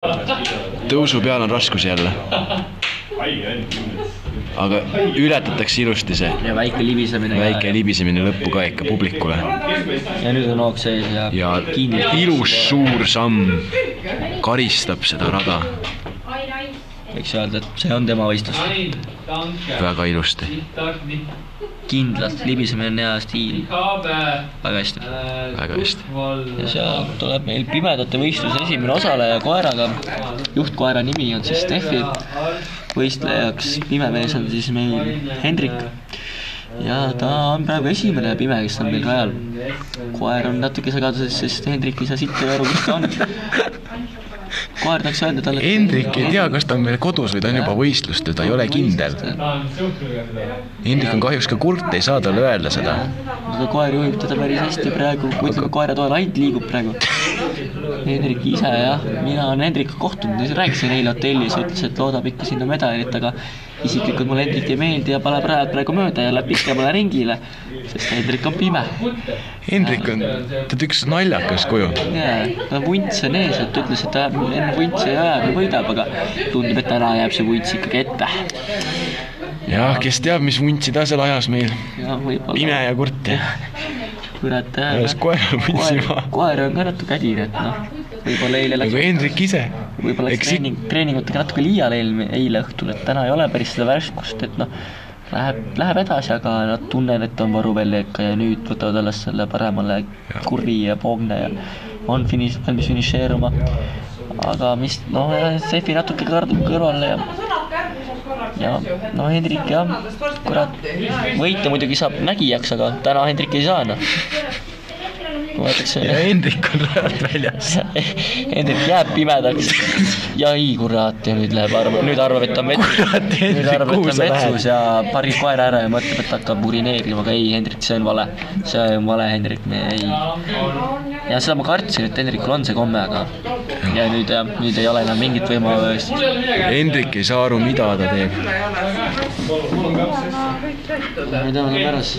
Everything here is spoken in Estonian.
Tõusu peal on raskus jälle. Aga ületatakse ilusti see. Ja väike libisemine lõppu ka ikka publikule. Ja nüüd on hoog sees ja kinni. Ilus suur samm karistab seda rada. Võiks öelda, et see on tema võistlus. Väga ilusti. Kindlalt, libisemine on hea stiil. Väga hästi. Ja seal tuleb meil pimedate võistluse esimene osaleja koeraga. Juhtkoera nimi on siis Steffi. Võistlejaks pimemees on siis meil Hendrik. Ja ta on praegu esimene pime, kes on meil rajal. Koer on natuke segaduses, sest Hendrik ei saa sitta ja aru, kus ta on. Koer tahaks öelda talle... Hendrik ei tea, kas ta on meil kodus või ta on juba võistlust, ta ei ole kindel. Hendrik on kahjuks ka kurt, ei saa talle öelda seda. Aga koer juhib teda päris hästi praegu, kui ütleme koera toel ainult liigub praegu. Hendrik ise, jah, mina olen Hendrika kohtunud, rääkisin eile hotellis, ütles, et loodab ikka sinna medalit, aga isiklikult mulle Hendrik ei meeldi ja paleb praegu mööda ja läheb pikemale ringile, sest Hendrik on pime. Hendrik on üks naljakas kuju. Ja vunts on ees, et ütles, et ta enne vuntsi ajab ja võidab, aga tundub, et täna jääb see vunts ikkagi ette. Jah, kes teab, mis vuntsi ta seal ajas meil. Pime ja kurt. Kurat, koer on ka natuke kädine, et noh, võib-olla eile läks... Nagu Hendrik ise. Võib-olla läks treeningutega natuke liial eile õhtul, et täna ei ole päris seda värskust, et noh, läheb edasi, aga nad tunnen, et on varuväljaka ja nüüd võtavad alles selle paremale kurvi ja poogne ja on valmis finišeeruma. Aga mis, noh, Steffi natuke kardub kõrvale ja no Hendrik jah, kurat, võite muidugi saab nägijaks, aga täna Hendrik ei saa, noh. Ja Hendrik on rajalt väljas. Hendrik jääb pimedaks. Ja ei, kurat, ja nüüd arvab, et ta on vetsus ja parib koera ära ja mõtleb, et hakkab urineerima, aga ei, Hendrik, see on vale, Hendrik, me ei. Ja seda ma kartsin, et Hendrikul on see komme, aga ja nüüd ei ole enam mingit võimalust. Hendrik ei saa aru, mida ta teeb. Ma ei tea, pärast.